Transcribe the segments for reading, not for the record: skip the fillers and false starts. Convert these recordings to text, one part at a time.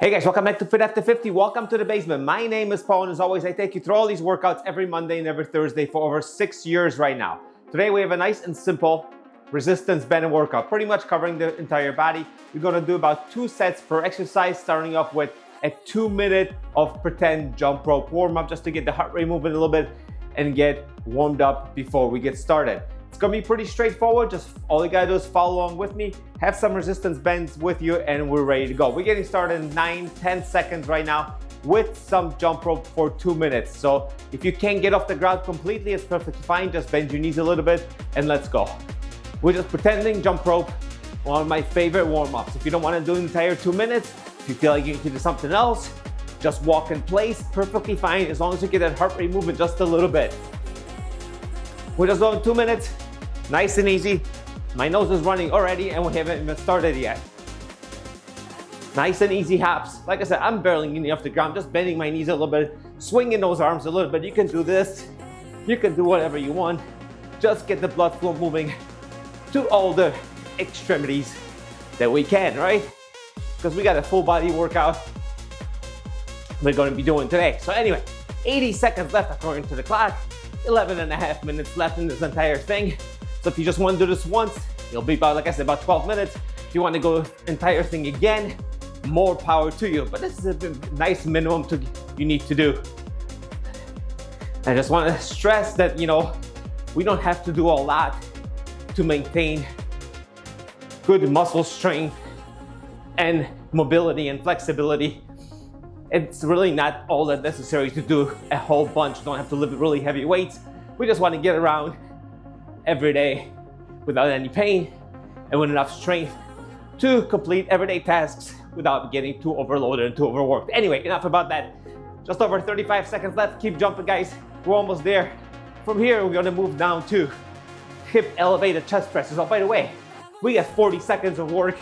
Hey guys, welcome back to Fit After 50. Welcome to the basement. My name is Paul, and as always, I take you through all these workouts every Monday and every Thursday for over 6 years right now. Today we have a nice and simple resistance band workout, pretty much covering the entire body. We're gonna do about 2 sets per exercise, starting off with a 2-minute of pretend jump rope warm-up just to get the heart rate moving a little bit and get warmed up before we get started. It's gonna be pretty straightforward. Just all you gotta do is follow along with me, have some resistance bands with you, and we're ready to go. We're getting started in 9-10 seconds right now with some jump rope for 2 minutes. So if you can't get off the ground completely, it's perfectly fine. Just bend your knees a little bit and let's go. We're just pretending jump rope, one of my favorite warm-ups. If you don't wanna do the entire 2 minutes, if you feel like you can do something else, just walk in place, perfectly fine, as long as you get that heart rate moving just a little bit. We're just going 2 minutes, nice and easy. My nose is running already and we haven't even started yet. Nice and easy hops. Like I said, I'm barely getting off the ground, just bending my knees a little bit, swinging those arms a little bit. You can do this, you can do whatever you want. Just get the blood flow moving to all the extremities that we can, right? Because we got a full body workout we're gonna be doing today. So anyway, 80 seconds left according to the clock, 11 and a half minutes left in this entire thing. So if you just want to do this once, it'll be about, like I said, about 12 minutes. If you want to go entire thing again, more power to you. But this is a nice minimum you need to do. I just want to stress that, we don't have to do a lot to maintain good muscle strength and mobility and flexibility. It's really not all that necessary to do a whole bunch. You don't have to lift really heavy weights. We just want to get around every day without any pain and with enough strength to complete everyday tasks without getting too overloaded and too overworked. Anyway, enough about that. Just over 35 seconds left. Keep jumping, guys. We're almost there. From here, we're gonna move down to hip elevated chest presses. Oh, by the way, we got 40 seconds of work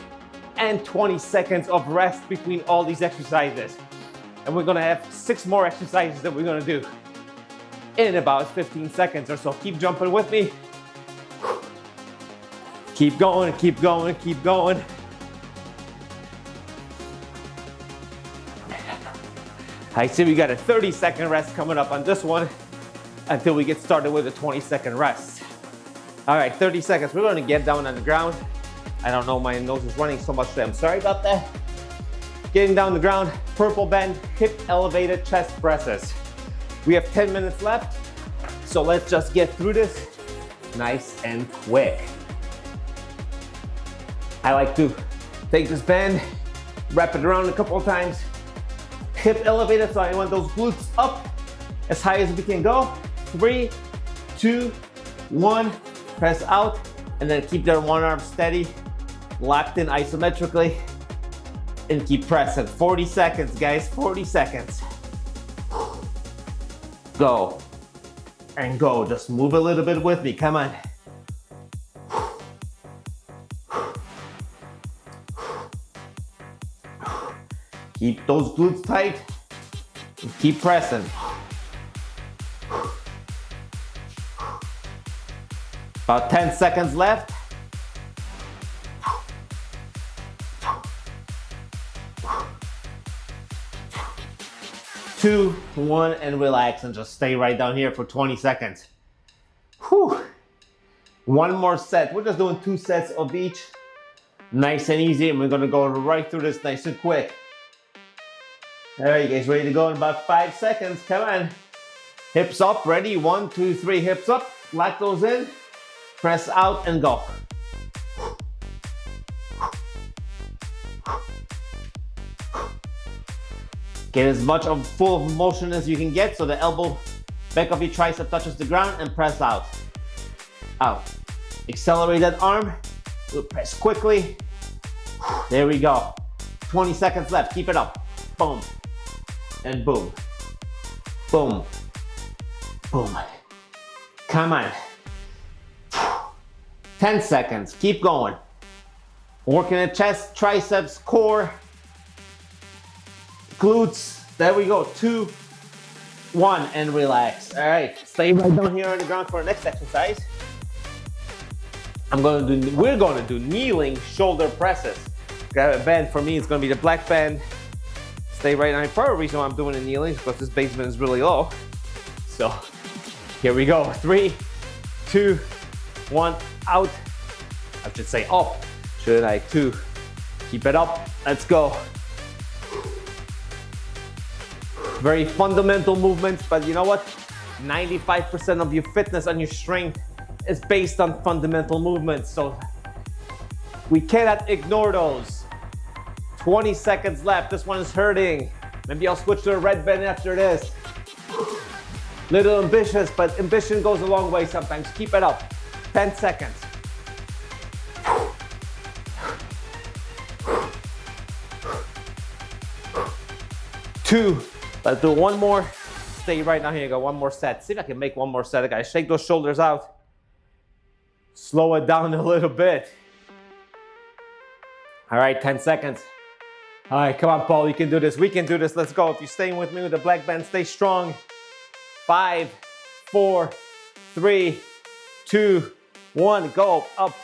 and 20 seconds of rest between all these exercises. And we're gonna have 6 more exercises that we're gonna do in about 15 seconds or so. Keep jumping with me. Keep going, keep going, keep going. I see we got a 30-second rest coming up on this one until we get started with a 20-second rest. All right, 30 seconds. We're gonna get down on the ground. I don't know, my nose is running so much today. I'm sorry about that. Getting down the ground, purple band, hip elevated chest presses. We have 10 minutes left, so let's just get through this nice and quick. I like to take this band, wrap it around a couple of times, hip elevated, so I want those glutes up as high as we can go. 3, 2, 1, press out, and then keep that one arm steady, locked in isometrically, and keep pressing. 40 seconds, guys, 40 seconds. Go, and go, just move a little bit with me, come on. Keep those glutes tight and keep pressing. About 10 seconds left. 2, 1, and relax and just stay right down here for 20 seconds. Whew. One more set. We're just doing 2 sets of each. Nice and easy, and we're gonna go right through this nice and quick. All right, you guys ready to go in about 5 seconds? Come on. Hips up, ready? 1, 2, 3, hips up. Lock those in. Press out and go. Get as much of full motion as you can get so the elbow, back of your tricep touches the ground, and press out. Out. Accelerate that arm. We'll press quickly. There we go. 20 seconds left. Keep it up. Boom. And boom. Boom. Boom. Come on. 10 seconds. Keep going. Working the chest, triceps, core, glutes. There we go. 2, 1, and relax. All right. Stay right down here on the ground for our next exercise. We're gonna do kneeling shoulder presses. Grab a band. For me, it's gonna be the black band. Stay right on. Part of the reason why I'm doing the kneeling is because this basement is really low. So here we go. 3, 2, 1, out. I should say up. Should I? 2. Keep it up. Let's go. Very fundamental movements, but you know what? 95% of your fitness and your strength is based on fundamental movements. So we cannot ignore those. 20 seconds left. This one is hurting. Maybe I'll switch to a red band after this. Little ambitious, but ambition goes a long way sometimes. Keep it up. 10 seconds. 2. Let's do one more. Stay right now here. You got one more set. See if I can make one more set, guys. Shake those shoulders out. Slow it down a little bit. All right, 10 seconds. All right, come on, Paul. You can do this. We can do this. Let's go. If you're staying with me with the black band, stay strong. 5, 4, 3, 2, 1. Go up,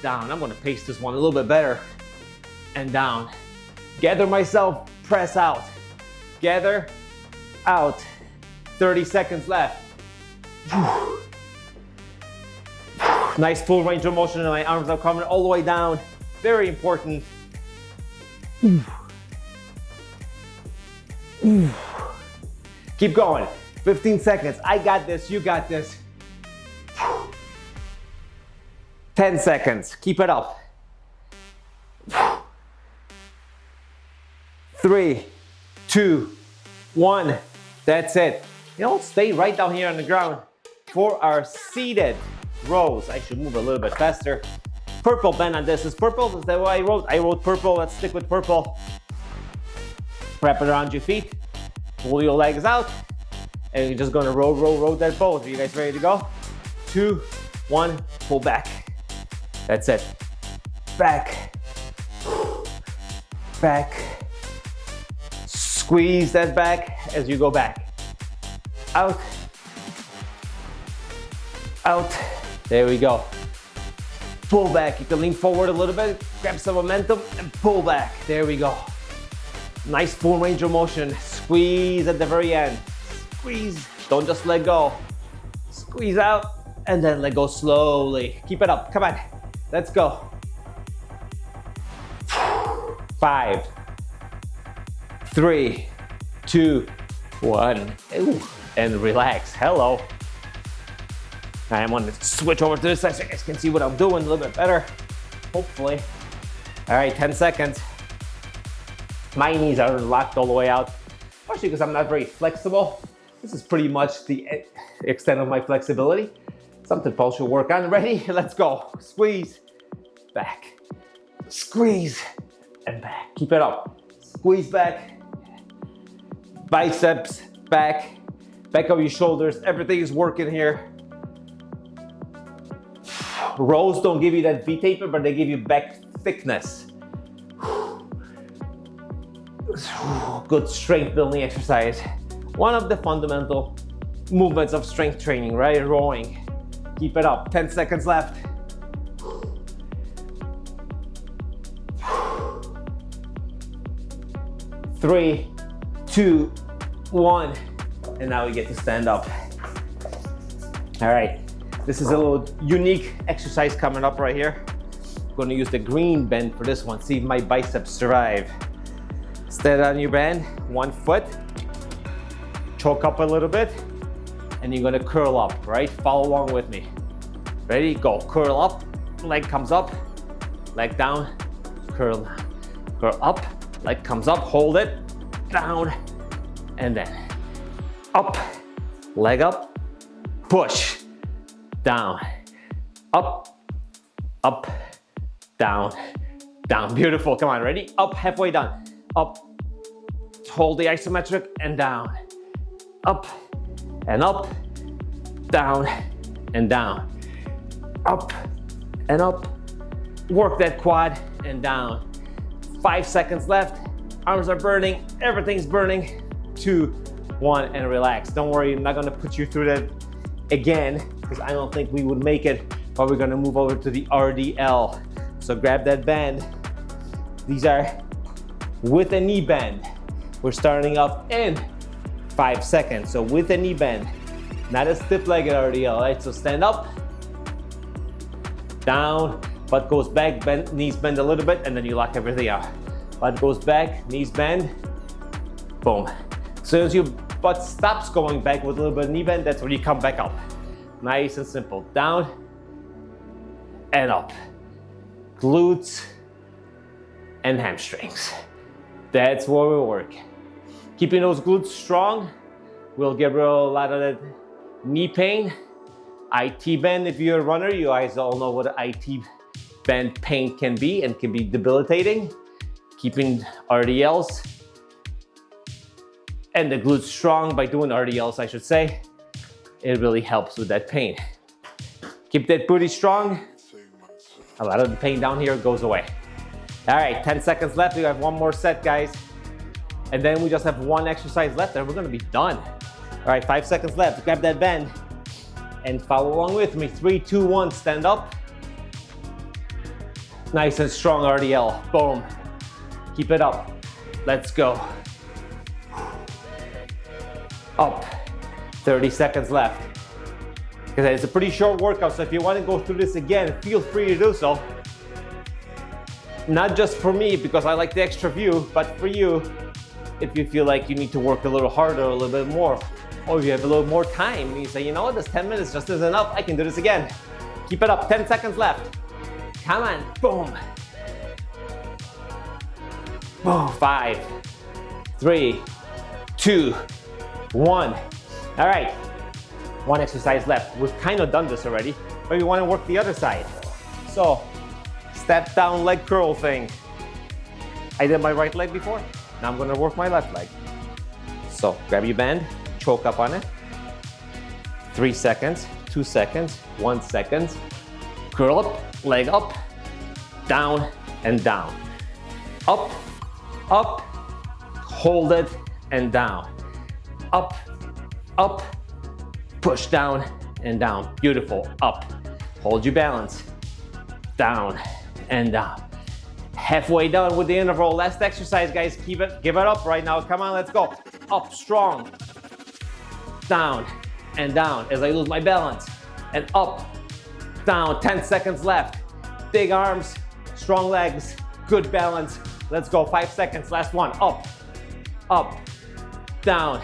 down. I'm going to pace this one a little bit better. And down. Gather myself. Press out. Gather, out. 30 seconds left. Nice full range of motion, and my arms are coming all the way down. Very important. Keep going. 15 seconds. I got this. You got this. 10 seconds. Keep it up. 3, 2, 1. That's it. You know, stay right down here on the ground for our seated rows. I should move a little bit faster. Purple band on this. Is purple? Is that what I wrote? I wrote purple. Let's stick with purple. Wrap it around your feet. Pull your legs out. And you're just gonna roll that boat. Are you guys ready to go? 2, 1, pull back. That's it. Back. Back. Squeeze that back as you go back. Out. Out. There we go. Pull back. You can lean forward a little bit, grab some momentum, and pull back. There we go. Nice full range of motion. Squeeze at the very end. Squeeze. Don't just let go. Squeeze out, and then let go slowly. Keep it up. Come on. Let's go. 5, 3, 2, 1. Ooh, and relax. Hello. I'm going to switch over to this side so you guys can see what I'm doing a little bit better. Hopefully. All right, 10 seconds. My knees are locked all the way out, partially because I'm not very flexible. This is pretty much the extent of my flexibility. Something Paul should work on. Ready? Let's go. Squeeze. Back. Squeeze. And back. Keep it up. Squeeze back. Biceps. Back. Back of your shoulders. Everything is working here. Rows don't give you that V-taper, but they give you back thickness. Good strength building exercise. One of the fundamental movements of strength training, right? Rowing. Keep it up. 10 seconds left. 3, 2, 1. And now we get to stand up. All right. This is a little unique exercise coming up right here. I'm going to use the green bend for this one. See if my biceps survive. Stand on your band, 1 foot. Choke up a little bit. And you're going to curl up, right? Follow along with me. Ready? Go. Curl up. Leg comes up. Leg down. Curl. Curl up. Leg comes up. Hold it. Down. And then up. Leg up. Push. Down, up, up, down, down. Beautiful. Come on, ready? Up, halfway done. Up, hold the isometric and down. Up and up, down and down. Up and up. Work that quad and down. 5 seconds left. Arms are burning. Everything's burning. 2, 1, and relax. Don't worry, I'm not gonna put you through that again, because I don't think we would make it, but we're gonna move over to the RDL. So grab that band. These are with a knee bend. We're starting up in 5 seconds. So with a knee bend, not a stiff-legged RDL, right? So stand up, down, butt goes back, bend, knees bend a little bit, and then you lock everything out. Butt goes back, knees bend, boom. As soon as your butt stops going back with a little bit of knee bend, that's when you come back up. Nice and simple. Down and up. Glutes and hamstrings. That's where we work. Keeping those glutes strong will get rid of a lot of that knee pain. IT bend, if you're a runner, you guys all know what IT bend pain can be and can be debilitating. Keeping RDLs and the glutes strong by doing RDLs, I should say, it really helps with that pain. Keep that booty strong. A lot of the pain down here goes away. All right, 10 seconds left. We have one more set, guys. And then we just have one exercise left and we're gonna be done. All right, 5 seconds left. Grab that bend and follow along with me. 3, 2, 1, stand up. Nice and strong RDL, boom. Keep it up, let's go. Up, 30 seconds left. Because it's a pretty short workout, so if you want to go through this again, feel free to do so. Not just for me, because I like the extra view, but for you, if you feel like you need to work a little harder, a little bit more, or if you have a little more time, and you say, you know what, this 10 minutes just isn't enough, I can do this again. Keep it up, 10 seconds left. Come on, boom. Boom, 5, 3, 2, 1. All right, one exercise left. We've kind of done this already, but we want to work the other side. So, step down leg curl thing. I did my right leg before. Now I'm gonna work my left leg. So, grab your band, choke up on it. 3 seconds, 2 seconds, 1 second. Curl up, leg up, down and down. Up, up, hold it and down. Up, up, push down and down. Beautiful. Up, hold your balance. Down and down. Halfway done with the interval. Last exercise, guys. Give it up right now. Come on, let's go. Up, strong. Down and down as I lose my balance. And up, down. 10 seconds left. Big arms, strong legs, good balance. Let's go. 5 seconds. Last one. Up, up, down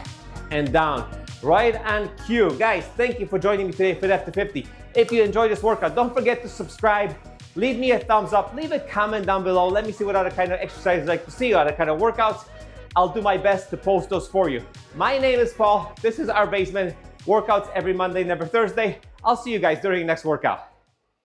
and down. Right on cue. Guys, thank you for joining me today for Fit After 50. If you enjoyed this workout, don't forget to subscribe. Leave me a thumbs up. Leave a comment down below. Let me see what other kind of exercises you'd like to see, other kind of workouts. I'll do my best to post those for you. My name is Paul. This is Our Basement. Workouts every Monday and every Thursday. I'll see you guys during the next workout.